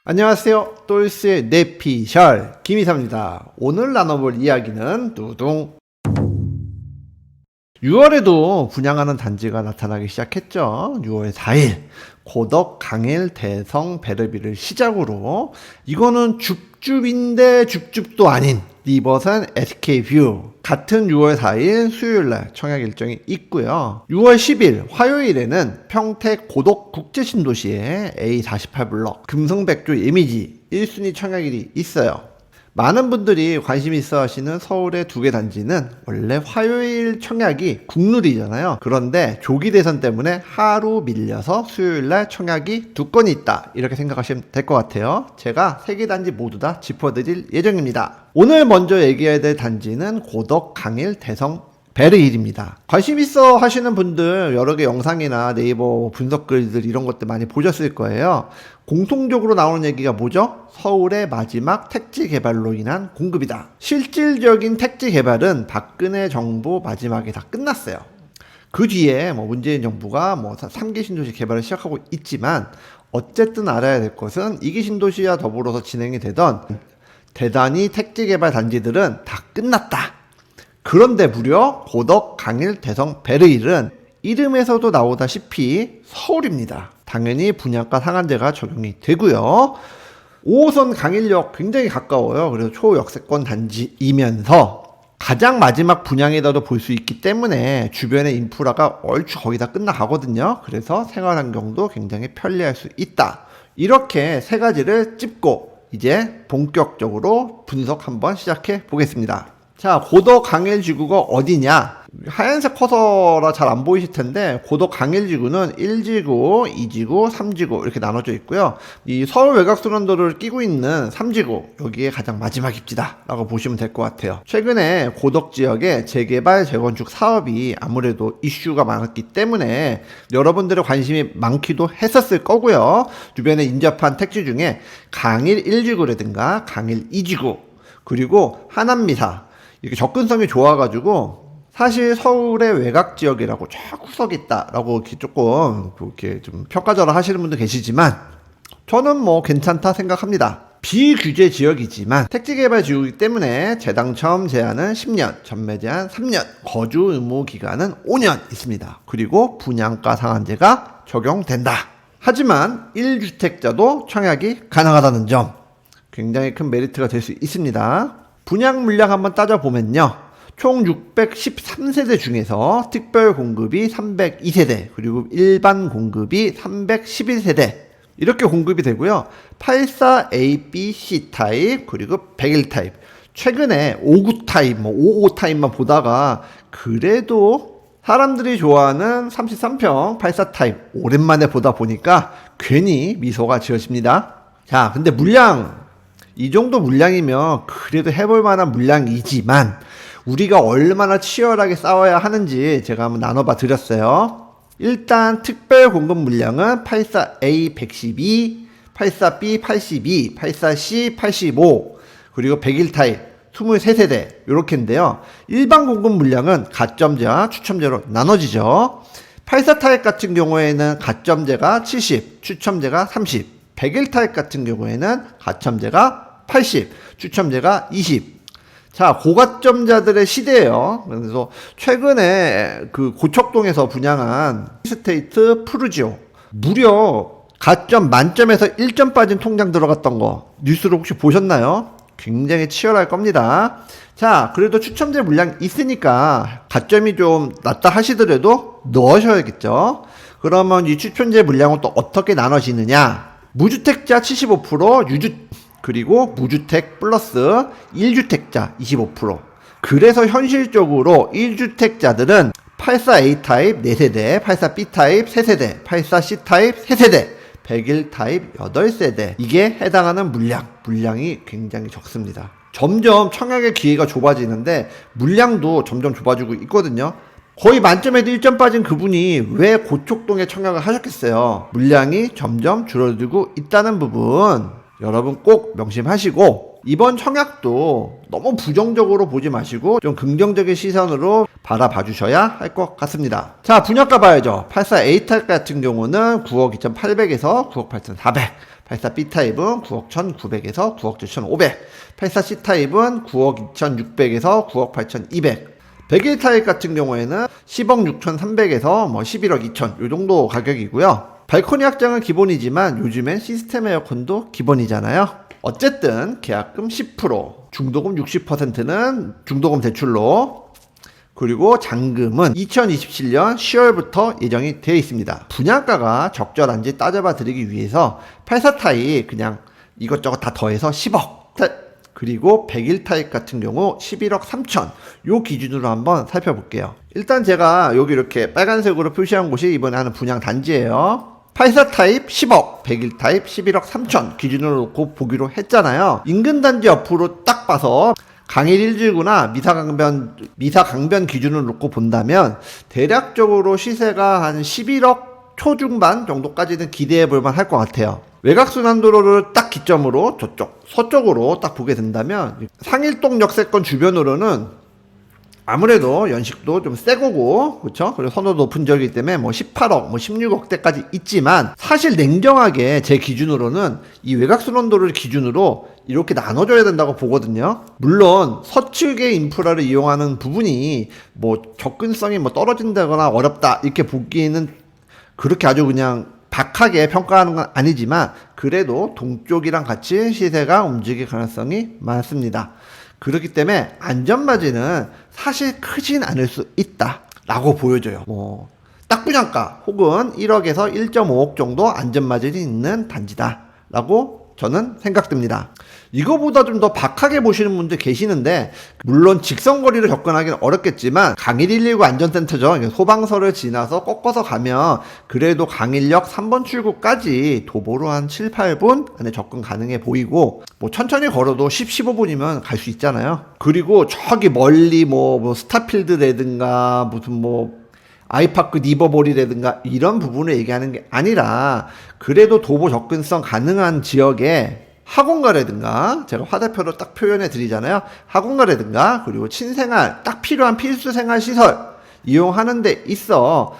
안녕하세요. 똘스의 뇌피셜 김이사입니다. 오늘 나눠볼 이야기는 두둥 6월에도 분양하는 단지가 나타나기 시작했죠. 6월 4일 고덕, 강일, 대성, 베르비를 시작으로 이거는 줍줍인데 줍줍도 아닌 리버산 SK뷰 같은 6월 4일 수요일날 청약 일정이 있고요. 6월 10일 화요일에는 평택 고덕 국제신도시에 A48블럭 금성백조 예미지 1순위 청약일이 있어요. 많은 분들이 관심 있어 하시는 서울의 두 개 단지는 원래 화요일 청약이 국룰이잖아요. 그런데 조기 대선 때문에 하루 밀려서 수요일날 청약이 두 건이 있다, 이렇게 생각하시면 될 것 같아요. 제가 세 개 단지 모두 다 짚어드릴 예정입니다. 오늘 먼저 얘기해야 될 단지는 고덕, 강일, 대성, 베르힐입니다. 관심 있어 하시는 분들 여러 개 영상이나 네이버 분석 글들 이런 것들 많이 보셨을 거예요. 공통적으로 나오는 얘기가 뭐죠? 서울의 마지막 택지 개발로 인한 공급이다. 실질적인 택지 개발은 박근혜 정부 마지막에 다 끝났어요. 그 뒤에 문재인 정부가 3기 신도시 개발을 시작하고 있지만, 어쨌든 알아야 될 것은 2기 신도시와 더불어서 진행이 되던 대단히 택지 개발 단지들은 다 끝났다. 그런데 무려 고덕, 강일, 대성, 베르힐은 이름에서도 나오다시피 서울입니다. 당연히 분양가 상한제가 적용이 되고요. 5호선 강일역 굉장히 가까워요. 그래서 초역세권 단지이면서 가장 마지막 분양이라도 볼 수 있기 때문에 주변의 인프라가 얼추 거의 다 끝나가거든요. 그래서 생활환경도 굉장히 편리할 수 있다. 이렇게 세 가지를 찝고 이제 본격적으로 분석 한번 시작해 보겠습니다. 자, 고덕 강일지구가 어디냐? 하얀색 커서라 잘 안 보이실 텐데, 고덕 강일지구는 1지구, 2지구, 3지구 이렇게 나눠져 있고요. 이 서울 외곽순환도를 끼고 있는 3지구, 여기에 가장 마지막 입지다 라고 보시면 될 것 같아요. 최근에 고덕 지역의 재개발, 재건축 사업이 아무래도 이슈가 많았기 때문에 여러분들의 관심이 많기도 했었을 거고요. 주변에 인접한 택지 중에 강일 1지구라든가 강일 2지구, 그리고 하남미사, 이렇게 접근성이 좋아가지고 사실 서울의 외곽 지역이라고 쫙 구석이 있다라고 이렇게 조금 이렇게 좀 평가절하 하시는 분도 계시지만, 저는 괜찮다 생각합니다. 비규제 지역이지만 택지 개발 지역이기 때문에 재당첨 제한은 10년, 전매 제한 3년, 거주 의무 기간은 5년 있습니다. 그리고 분양가 상한제가 적용된다. 하지만 1주택자도 청약이 가능하다는 점, 굉장히 큰 메리트가 될 수 있습니다. 분양 물량 한번 따져보면요, 총 613세대 중에서 특별 공급이 302세대, 그리고 일반 공급이 311세대 이렇게 공급이 되고요. 84 A, B, C 타입, 그리고 101 타입, 최근에 59 타입, 55 타입만 보다가 그래도 사람들이 좋아하는 33평 84 타입 오랜만에 보다 보니까 괜히 미소가 지어집니다. 자, 근데 물량, 이 정도 물량이면 그래도 해볼 만한 물량이지만 우리가 얼마나 치열하게 싸워야 하는지 제가 한번 나눠봐 드렸어요. 일단 특별 공급 물량은 84A 112, 84B 82, 84C 85, 그리고 101 타입 23세대 이렇게인데요. 일반 공급 물량은 가점제와 추첨제로 나눠지죠. 84 타입 같은 경우에는 가점제가 70, 추첨제가 30, 101 타입 같은 경우에는 가점제가 80, 추첨제가 20. 자, 고가점자들의 시대예요. 그래서 최근에 그 고척동에서 분양한 스테이트 푸르지오, 무려 가점 만점에서 1점 빠진 통장 들어갔던 거 뉴스로 혹시 보셨나요? 굉장히 치열할 겁니다. 자, 그래도 추첨제 물량 있으니까 가점이 좀 낮다 하시더라도 넣으셔야겠죠. 그러면 이 추첨제 물량은 또 어떻게 나눠지느냐? 무주택자 75%, 그리고 무주택 플러스 1주택자 25%. 그래서 현실적으로 1주택자들은 84A 타입 4세대, 84B 타입 3세대, 84C 타입 3세대, 101 타입 8세대. 이게 해당하는 물량이 굉장히 적습니다. 점점 청약의 기회가 좁아지는데 물량도 점점 좁아지고 있거든요. 거의 만점에도 1점 빠진 그분이 왜 고척동에 청약을 하셨겠어요? 물량이 점점 줄어들고 있다는 부분 여러분 꼭 명심하시고, 이번 청약도 너무 부정적으로 보지 마시고 좀 긍정적인 시선으로 바라봐 주셔야 할 것 같습니다. 자, 분양가 봐야죠. 84A 타입 같은 경우는 9억 2,800에서 9억 8,400, 84 B타입은 9억 1,900에서 9억 7,500, 84 C타입은 9억 2,600에서 9억 8,200, 101 타입 같은 경우에는 10억 6,300에서 11억 2천 요 정도 가격이고요. 발코니 확장은 기본이지만 요즘엔 시스템 에어컨도 기본이잖아요. 어쨌든 계약금 10%, 중도금 60%는 중도금 대출로, 그리고 잔금은 2027년 10월부터 예정이 되어 있습니다. 분양가가 적절한지 따져봐 드리기 위해서 84 타입 그냥 이것저것 다 더해서 10억, 그리고 101 타입 같은 경우 11억 3천 요 기준으로 한번 살펴볼게요. 일단 제가 여기 이렇게 빨간색으로 표시한 곳이 이번에 하는 분양 단지예요. 84 타입 10억, 101 타입 11억 3천 기준으로 놓고 보기로 했잖아요. 인근 단지 옆으로 딱 봐서 강일 1jir구나 미사강변 기준으로 놓고 본다면 대략적으로 시세가 한 11억 초중반 정도까지는 기대해 볼만 할 것 같아요. 외곽순환도로를 딱 기점으로 저쪽 서쪽으로 딱 보게 된다면 상일동 역세권 주변으로는 아무래도 연식도 좀 새거고, 그렇죠? 그리고 선호도 높은 지역이기 때문에 18억, 16억대까지 있지만 사실 냉정하게 제 기준으로는 이 외곽순환도를 기준으로 이렇게 나눠줘야 된다고 보거든요. 물론 서측의 인프라를 이용하는 부분이 접근성이 떨어진다거나 어렵다 이렇게 보기에는 그렇게 아주 그냥 박하게 평가하는 건 아니지만 그래도 동쪽이랑 같이 시세가 움직일 가능성이 많습니다. 그렇기 때문에 안전마진은 사실 크진 않을 수 있다 라고 보여져요. 딱 분양가 혹은 1억에서 1.5억 정도 안전마진이 있는 단지다 라고 저는 생각됩니다. 이거보다 좀 더 박하게 보시는 분들 계시는데, 물론 직선거리를 접근하기는 어렵겠지만 강일 119 안전센터죠. 소방서를 지나서 꺾어서 가면 그래도 강일역 3번 출구까지 도보로 한 7, 8분 안에 접근 가능해 보이고, 천천히 걸어도 10, 15분이면 갈 수 있잖아요. 그리고 저기 멀리 스타필드라든가 무슨 아이파크 니버볼이라든가 이런 부분을 얘기하는 게 아니라 그래도 도보 접근성 가능한 지역에 학원가라든가, 제가 화살표로 딱 표현해 드리잖아요. 학원가라든가 그리고 친생활 딱 필요한 필수 생활 시설 이용하는 데 있어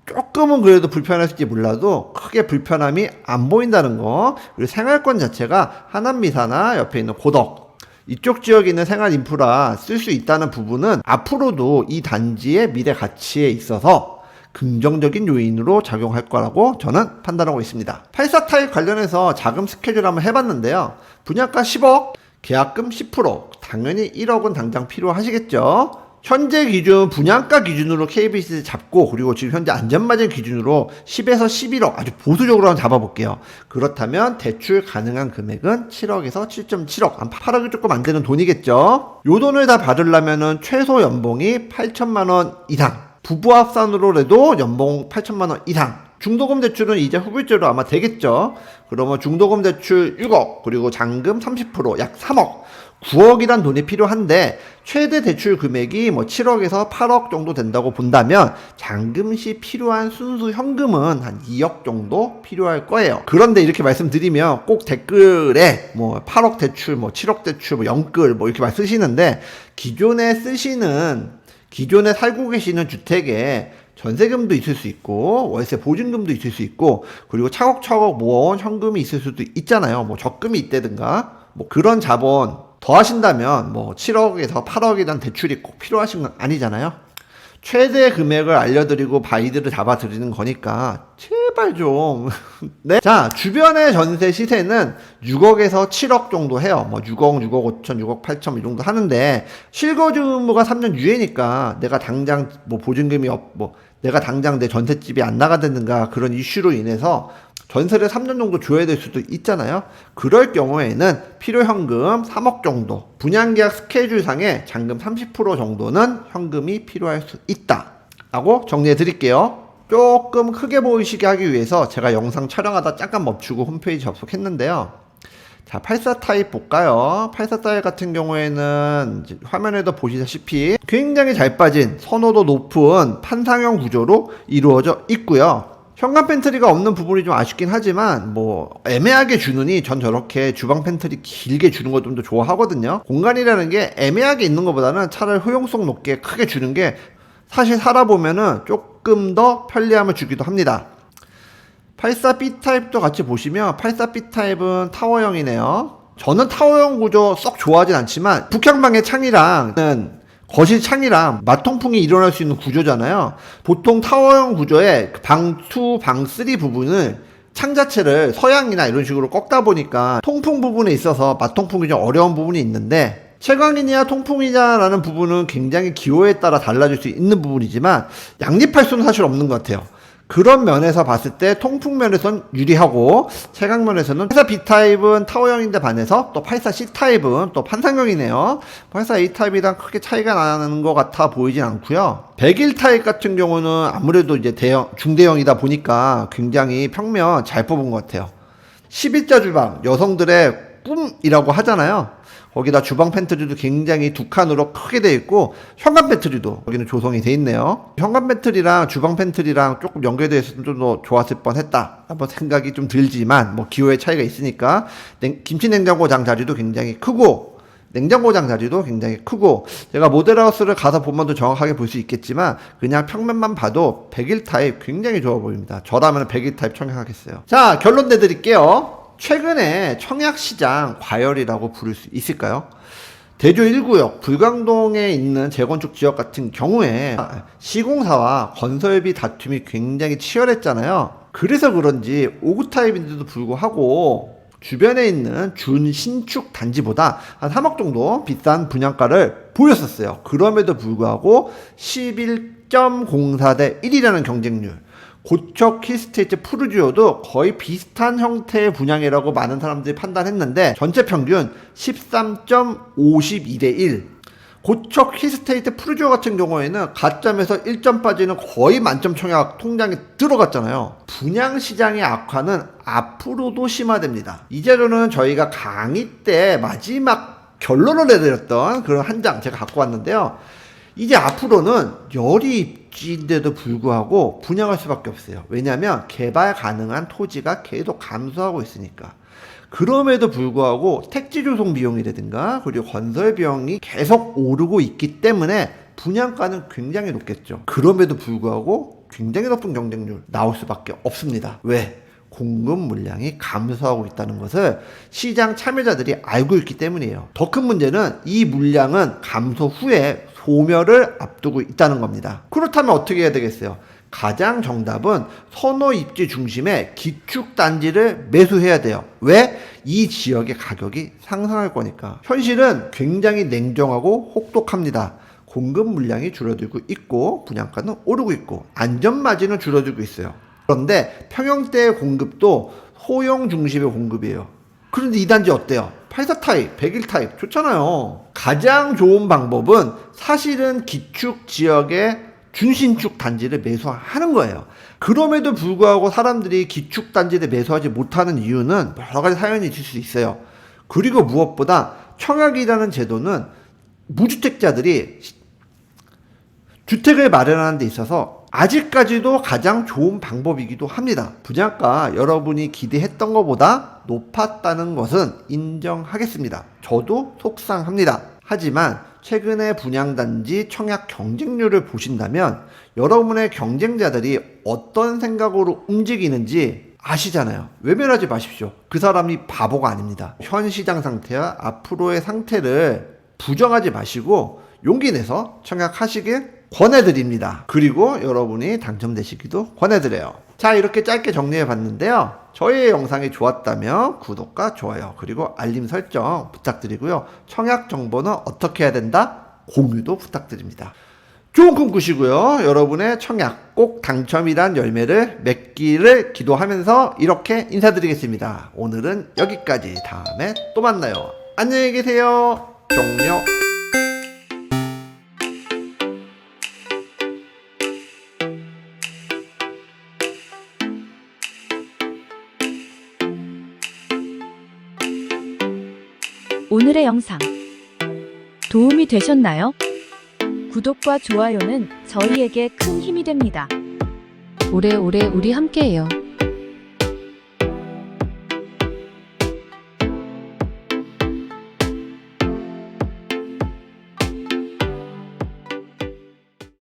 조금은 그래도 불편할지 몰라도 크게 불편함이 안 보인다는 거. 그리고 생활권 자체가 하남미사나 옆에 있는 고덕 이쪽 지역에 있는 생활 인프라 쓸 수 있다는 부분은 앞으로도 이 단지의 미래 가치에 있어서 긍정적인 요인으로 작용할 거라고 저는 판단하고 있습니다. 84 타입 관련해서 자금 스케줄 한번 해봤는데요. 분양가 10억, 계약금 10%, 당연히 1억은 당장 필요하시겠죠. 현재 기준 분양가 기준으로 KBC를 잡고, 그리고 지금 현재 안전마진 기준으로 10에서 11억 아주 보수적으로 한번 잡아볼게요. 그렇다면 대출 가능한 금액은 7억에서 7.7억, 한 8억이 조금 안 되는 돈이겠죠. 요 돈을 다 받으려면은 최소 연봉이 8천만 원 이상, 부부 합산으로라도 연봉 8천만 원 이상, 중도금 대출은 이제 후불제로 아마 되겠죠. 그러면 중도금 대출 6억, 그리고 잔금 30%, 약 3억, 9억이란 돈이 필요한데 최대 대출 금액이 7억에서 8억 정도 된다고 본다면 잔금 시 필요한 순수 현금은 한 2억 정도 필요할 거예요. 그런데 이렇게 말씀드리면 꼭 댓글에 8억 대출, 7억 대출, 영끌 이렇게 말 쓰시는데, 기존에 살고 계시는 주택에 전세금도 있을 수 있고 월세 보증금도 있을 수 있고, 그리고 차곡차곡 모아온 현금이 있을 수도 있잖아요. 적금이 있다든가 그런 자본 더 하신다면 7억에서 8억이란 대출이 꼭 필요하신 건 아니잖아요. 최대 금액을 알려드리고 바이드를 잡아드리는 거니까 제발 좀 네? 자, 주변의 전세 시세는 6억에서 7억 정도 해요. 6억, 6억 5천, 6억 8천 이 정도 하는데, 실거주 의무가 3년 유예니까 내가 당장 보증금이 내가 당장 내 전셋집이 안 나가든가 그런 이슈로 인해서 전세를 3년 정도 줘야 될 수도 있잖아요. 그럴 경우에는 필요현금 3억 정도, 분양계약 스케줄상에 잔금 30% 정도는 현금이 필요할 수 있다 라고 정리해 드릴게요. 조금 크게 보이시게 하기 위해서 제가 영상 촬영하다 잠깐 멈추고 홈페이지 접속했는데요. 자, 84 타입 볼까요? 84 타입 같은 경우에는 화면에도 보시다시피 굉장히 잘 빠진 선호도 높은 판상형 구조로 이루어져 있고요. 현관 팬트리가 없는 부분이 좀 아쉽긴 하지만 애매하게 주느니 전 저렇게 주방 팬트리 길게 주는 거 좀 더 좋아하거든요. 공간이라는 게 애매하게 있는 것보다는 차라리 효용성 높게 크게 주는 게 사실 살아보면은 조금 더 편리함을 주기도 합니다. 84B타입도 같이 보시면 84B타입은 타워형이네요. 저는 타워형 구조 썩 좋아하진 않지만 북향방의 창이랑 거실 창이랑 맞통풍이 일어날 수 있는 구조잖아요. 보통 타워형 구조의 방 2, 방 3 부분을 창 자체를 서양이나 이런 식으로 꺾다 보니까 통풍 부분에 있어서 맞통풍이 좀 어려운 부분이 있는데, 채광이냐 통풍이냐라는 부분은 굉장히 기호에 따라 달라질 수 있는 부분이지만 양립할 수는 사실 없는 것 같아요. 그런 면에서 봤을 때 통풍 면에서는 유리하고, 채광 면에서는 84B타입은 타워형인데 반해서 또 84C타입은 또 판상형이네요. 84A타입이랑 크게 차이가 나는 것 같아 보이진 않고요. 101타입 같은 경우는 아무래도 이제 중대형이다 보니까 굉장히 평면 잘 뽑은 것 같아요. 11자 주방, 여성들의 꿈이라고 하잖아요. 거기다 주방 팬트리도 굉장히 두 칸으로 크게 되어 있고, 현관 팬트리도 여기는 조성이 되어 있네요. 현관 팬트리랑 주방 팬트리랑 조금 연결되어 있으면 좀 더 좋았을 뻔했다 한번 생각이 좀 들지만, 뭐 기호의 차이가 있으니까. 김치 냉장고장 자리도 굉장히 크고, 냉장고장 자리도 굉장히 크고, 제가 모델하우스를 가서 보면 더 정확하게 볼 수 있겠지만 그냥 평면만 봐도 101타입 굉장히 좋아 보입니다. 저라면 101타입 청약하겠어요. 자, 결론 내드릴게요. 최근에 청약시장 과열이라고 부를 수 있을까요? 대조 1구역 불광동에 있는 재건축 지역 같은 경우에 시공사와 건설비 다툼이 굉장히 치열했잖아요. 그래서 그런지 5구 타입인데도 불구하고 주변에 있는 준신축 단지보다 한 3억 정도 비싼 분양가를 보였었어요. 그럼에도 불구하고 11.04대 1이라는 경쟁률, 고척 힐스테이트 푸르지오도 거의 비슷한 형태의 분양이라고 많은 사람들이 판단했는데 전체 평균 13.52대 1. 고척 힐스테이트 푸르지오 같은 경우에는 가점에서 1점 빠지는 거의 만점 청약 통장에 들어갔잖아요. 분양시장의 악화는 앞으로도 심화됩니다. 이 자료는 저희가 강의 때 마지막 결론을 내드렸던 그런 한 장 제가 갖고 왔는데요. 이제 앞으로는 열이 입지인데도 불구하고 분양할 수밖에 없어요. 왜냐하면 개발 가능한 토지가 계속 감소하고 있으니까. 그럼에도 불구하고 택지 조성 비용이라든가 그리고 건설 비용이 계속 오르고 있기 때문에 분양가는 굉장히 높겠죠. 그럼에도 불구하고 굉장히 높은 경쟁률 나올 수밖에 없습니다. 왜? 공급 물량이 감소하고 있다는 것을 시장 참여자들이 알고 있기 때문이에요. 더 큰 문제는 이 물량은 감소 후에 소멸을 앞두고 있다는 겁니다. 그렇다면 어떻게 해야 되겠어요? 가장 정답은 선호 입지 중심의 기축 단지를 매수해야 돼요. 왜? 이 지역의 가격이 상승할 거니까. 현실은 굉장히 냉정하고 혹독합니다. 공급 물량이 줄어들고 있고 분양가는 오르고 있고 안전마진은 줄어들고 있어요. 그런데 평형대의 공급도 소형 중심의 공급이에요. 그런데 이 단지 어때요? 84타입, 101타입 좋잖아요. 가장 좋은 방법은 사실은 기축 지역의 준신축 단지를 매수하는 거예요. 그럼에도 불구하고 사람들이 기축 단지를 매수하지 못하는 이유는 여러 가지 사연이 있을 수 있어요. 그리고 무엇보다 청약이라는 제도는 무주택자들이 주택을 마련하는 데 있어서 아직까지도 가장 좋은 방법이기도 합니다. 분양가 여러분이 기대했던 것보다 높았다는 것은 인정하겠습니다. 저도 속상합니다. 하지만 최근에 분양단지 청약 경쟁률을 보신다면 여러분의 경쟁자들이 어떤 생각으로 움직이는지 아시잖아요. 외면하지 마십시오. 그 사람이 바보가 아닙니다. 현 시장 상태와 앞으로의 상태를 부정하지 마시고 용기 내서 청약하시길 권해드립니다. 그리고 여러분이 당첨되시기도 권해드려요. 자, 이렇게 짧게 정리해 봤는데요. 저희 영상이 좋았다면 구독과 좋아요 그리고 알림 설정 부탁드리고요. 청약 정보는 어떻게 해야 된다? 공유도 부탁드립니다. 좋은 꿈 꾸시고요. 여러분의 청약 꼭 당첨이란 열매를 맺기를 기도하면서 이렇게 인사드리겠습니다. 오늘은 여기까지. 다음에 또 만나요. 안녕히 계세요. 종료. 오늘의 영상 도움이 되셨나요? 구독과 좋아요는 저희에게 큰 힘이 됩니다. 오래오래 우리 함께해요.